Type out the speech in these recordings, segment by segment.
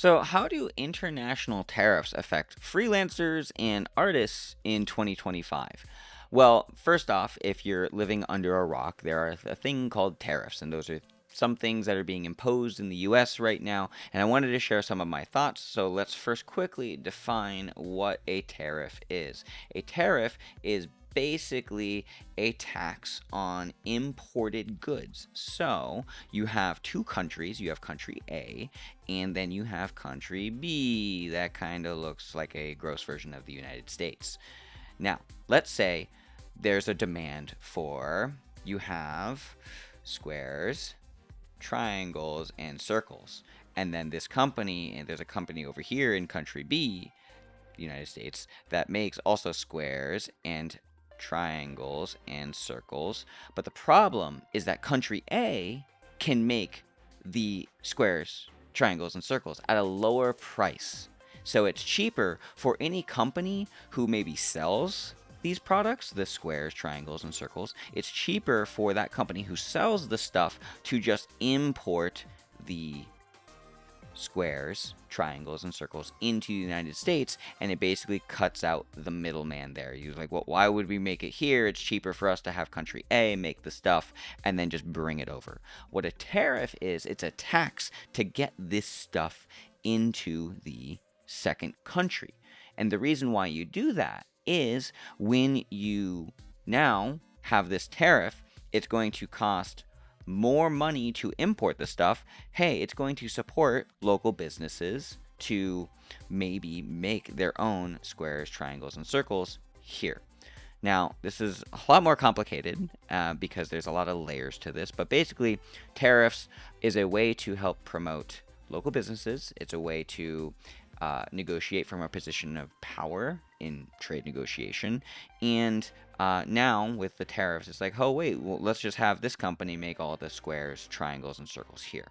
So, how do international tariffs affect freelancers and artists in 2025? Well, first off, if you're living under a rock, there are a thing called tariffs, and those are some things that are being imposed in the US right now. And I wanted to share some of my thoughts. So, let's first quickly define what a tariff is. A tariff is basically a tax on imported goods. So, you have two countries, you have country A and then you have country B. That kind of looks like a gross version of the United States. Now, let's say there's a demand for you have squares, triangles, and circles. And then this company, and there's a company over here in country B, the United States, that makes also squares and triangles and circles. But the problem is that country A can make the squares, triangles, and circles at a lower price. So it's cheaper for any company who maybe sells these products, the squares, triangles, and circles. It's cheaper for that company who sells the stuff to just import the squares, triangles, and circles into the United States, and it basically cuts out the middleman there. You're like, well, why would we make it here? It's cheaper for us to have country A make the stuff and then just bring it over. What a tariff is, it's a tax to get this stuff into the second country. And the reason why you do that is when you now have this tariff, it's going to cost more money to import the stuff. Hey, it's going to support local businesses to maybe make their own squares, triangles, and circles here. Now, this is a lot more complicated because there's a lot of layers to this, but basically, tariffs is a way to help promote local businesses. It's a way to negotiate from a position of power in trade negotiation. And now with the tariffs, it's like, oh, wait, well, let's just have this company make all the squares, triangles, and circles here.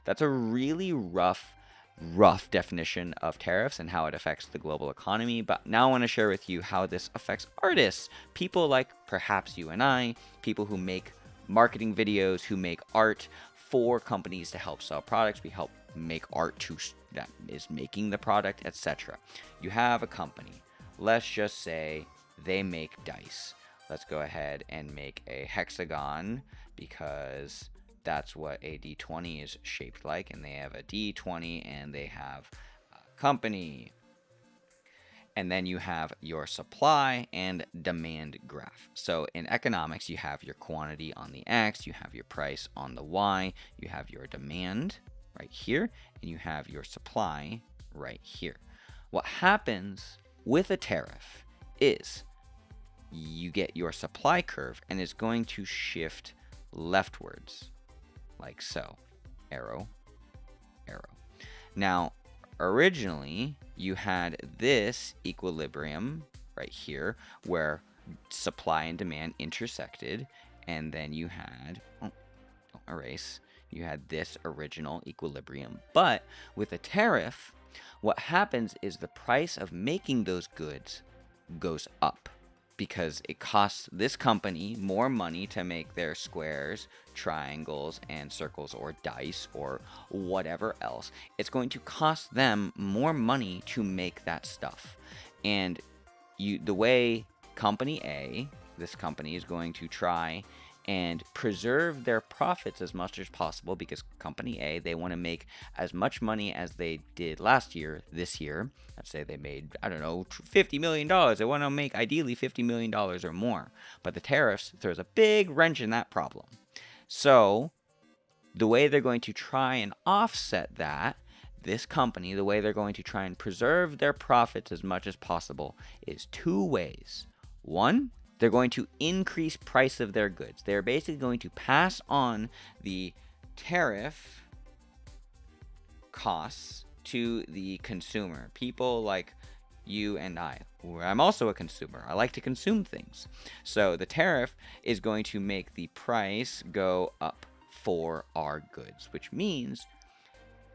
That's a really rough definition of tariffs and how it affects the global economy. But now I want to share with you how this affects artists, people like perhaps you and I, people who make marketing videos, who make art for companies to help sell products. We help make art to that is making the product, etc. You have a company. Let's just say they make dice. Let's go ahead and make a hexagon because that's what a D20 is shaped like, and they have a D20 and they have a company. And then you have your supply and demand graph. So in economics, you have your quantity on the X, you have your price on the Y, you have your demand right here, and you have your supply right here. What happens with a tariff is you get your supply curve and it's going to shift leftwards like so. Arrow, arrow. Now, originally, you had this equilibrium right here where supply and demand intersected, and then you had, don't erase, you had this original equilibrium. But with a tariff, what happens is the price of making those goods goes up because it costs this company more money to make their squares, triangles, and circles, or dice, or whatever else. It's going to cost them more money to make that stuff. And the way company A, this company, is going to try and preserve their profits as much as possible, because company A, they want to make as much money as they did last year, this year. Let's say they made, I don't know, $50 million. They want to make ideally $50 million or more. But the tariffs throws a big wrench in that problem. So the way they're going to try and offset that, this company, the way they're going to try and preserve their profits as much as possible is two ways. One, they're going to increase price of their goods. They're basically going to pass on the tariff costs to the consumer. People like you and I. I'm also a consumer. I like to consume things. So the tariff is going to make the price go up for our goods, which means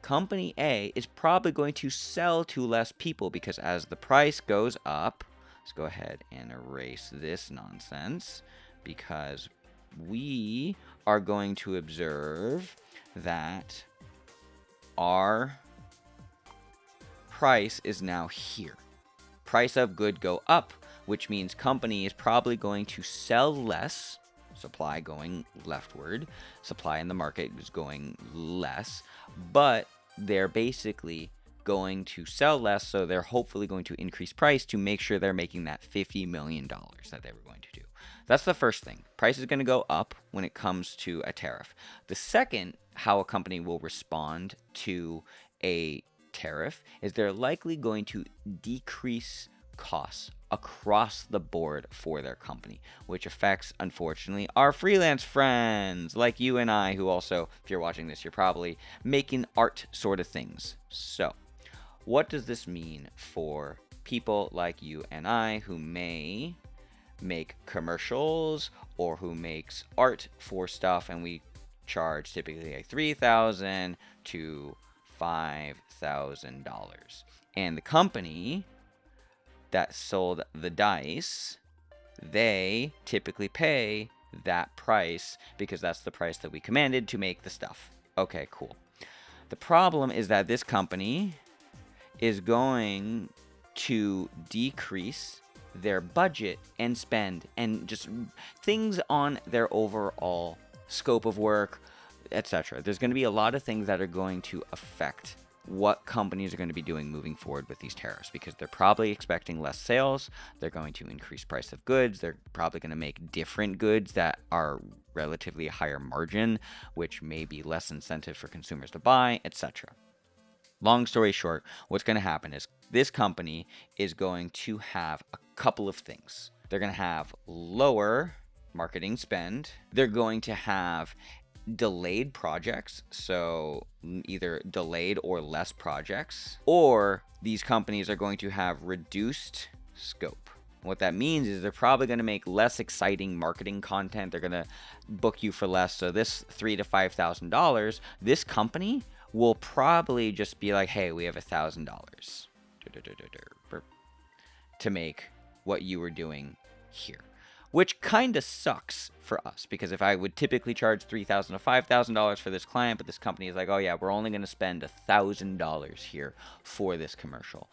company A is probably going to sell to less people, because as the price goes up, let's go ahead and erase this nonsense, because we are going to observe that our price is now here. Price of good go up, which means company is probably going to sell less, supply going leftward, supply in the market is going less, but they're basically going to sell less, so they're hopefully going to increase price to make sure they're making that $50 million that they were going to do. That's the first thing. Price is going to go up when it comes to a tariff. The second, how a company will respond to a tariff is they're likely going to decrease costs across the board for their company, which affects, unfortunately, our freelance friends like you and I, who also, if you're watching this, you're probably making art sort of things. So, what does this mean for people like you and I who may make commercials or who makes art for stuff, and we charge typically like $3,000 to $5,000, and the company that sold the dice, they typically pay that price because that's the price that we commanded to make the stuff. Okay, cool. The problem is that this company is going to decrease their budget and spend and just things on their overall scope of work, etc. There's going to be a lot of things that are going to affect what companies are going to be doing moving forward with these tariffs, because they're probably expecting less sales. They're going to increase price of goods. They're probably going to make different goods that are relatively higher margin, which may be less incentive for consumers to buy, etc. Long story short, what's going to happen is this company is going to have a couple of things. They're going to have lower marketing spend. They're going to have delayed projects, so either delayed or less projects, or these companies are going to have reduced scope. What that means is they're probably going to make less exciting marketing content. They're going to book you for less. So this $3,000 to $5,000, this company will probably just be like, hey, we have $1,000 to make what you were doing here. Which kind of sucks for us, because if I would typically charge $3,000 to $5,000 for this client, but this company is like, oh yeah, we're only going to spend $1,000 here for this commercial.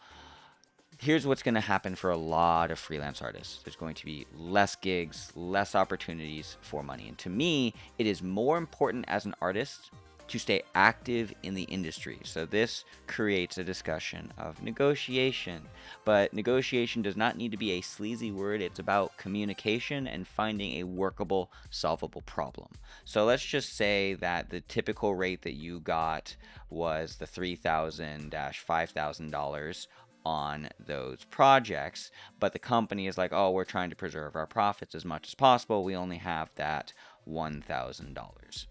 Here's what's going to happen for a lot of freelance artists. There's going to be less gigs, less opportunities for money. And to me, it is more important as an artist to stay active in the industry. So this creates a discussion of negotiation, but negotiation does not need to be a sleazy word. It's about communication and finding a workable, solvable problem. So let's just say that the typical rate that you got was the $3,000 to $5,000 on those projects, but the company is like, oh, we're trying to preserve our profits as much as possible. We only have that $1,000.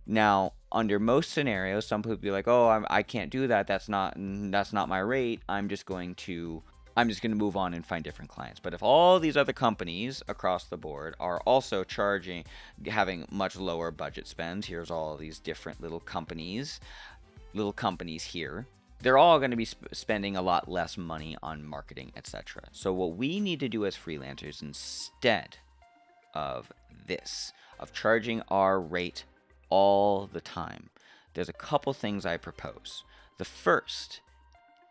Now, under most scenarios, some people be like, "Oh, I can't do that. That's not my rate. I'm just going to move on and find different clients." But if all these other companies across the board are also having much lower budget spends, here's all these different little companies here. They're all going to be spending a lot less money on marketing, etc. So what we need to do as freelancers, instead of charging our rate all the time, there's a couple things I propose. The first,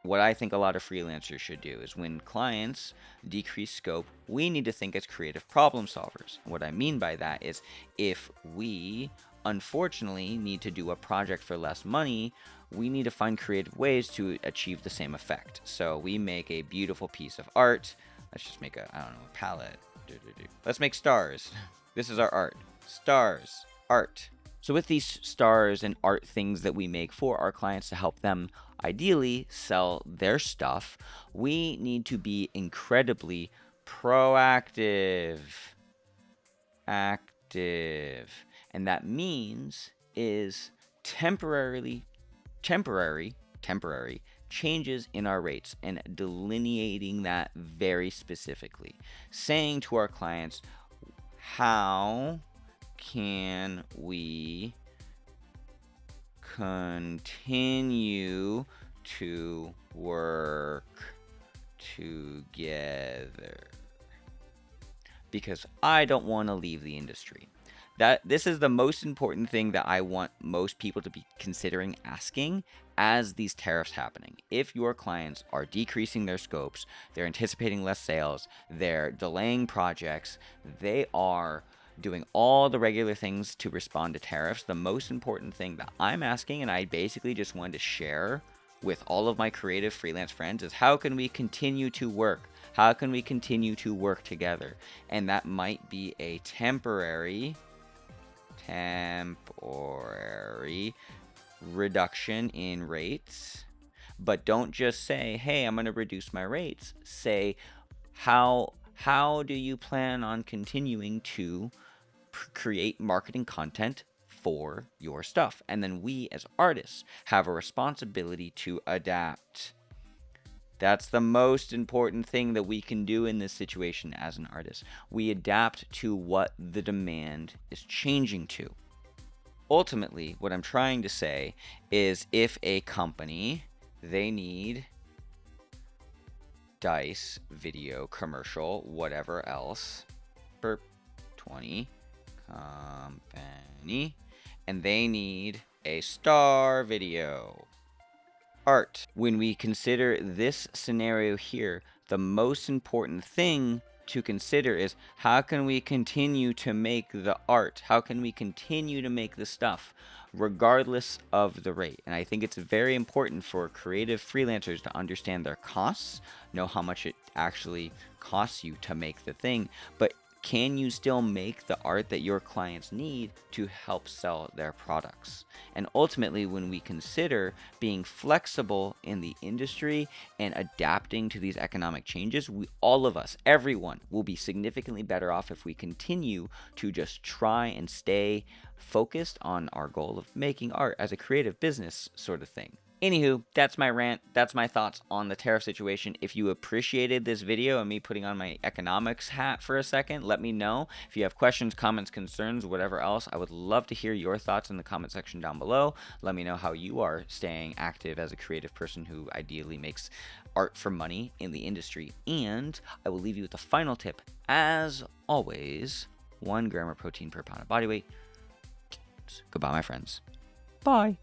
what I think a lot of freelancers should do, is when clients decrease scope, we need to think as creative problem solvers. What I mean by that is, if we unfortunately need to do a project for less money, we need to find creative ways to achieve the same effect. So we make a beautiful piece of art. Let's just make a palette. Let's make stars. This is our art. Stars. Art. So with these stars and art things that we make for our clients to help them ideally sell their stuff, we need to be incredibly proactive, active. And that means is temporary changes in our rates, and delineating that very specifically. Saying to our clients, how can we continue to work together? Because I don't want to leave the industry. This is the most important thing that I want most people to be considering asking as these tariffs happening. If your clients are decreasing their scopes, they're anticipating less sales, they're delaying projects, they are doing all the regular things to respond to tariffs, the most important thing that I'm asking, and I basically just wanted to share with all of my creative freelance friends, is how can we continue to work? How can we continue to work together? And that might be a temporary reduction in rates. But don't just say, hey, I'm going to reduce my rates. Say, how do you plan on continuing to create marketing content for your stuff? And then we as artists have a responsibility to adapt. That's the most important thing that we can do in this situation as an artist. We adapt to what the demand is changing to. Ultimately, what I'm trying to say is, if a company, they need dice, video, commercial, whatever else, for 20 company, and they need a star video art. When we consider this scenario here, the most important thing to consider is, how can we continue to make the art? How can we continue to make the stuff regardless of the rate? And I think it's very important for creative freelancers to understand their costs, know how much it actually costs you to make the thing, but can you still make the art that your clients need to help sell their products? And ultimately, when we consider being flexible in the industry and adapting to these economic changes, all of us, everyone, will be significantly better off if we continue to just try and stay focused on our goal of making art as a creative business sort of thing. Anywho, that's my rant. That's my thoughts on the tariff situation. If you appreciated this video and me putting on my economics hat for a second, let me know. If you have questions, comments, concerns, whatever else, I would love to hear your thoughts in the comment section down below. Let me know how you are staying active as a creative person who ideally makes art for money in the industry. And I will leave you with the final tip. As always, 1 gram of protein per pound of body weight. Goodbye, my friends. Bye.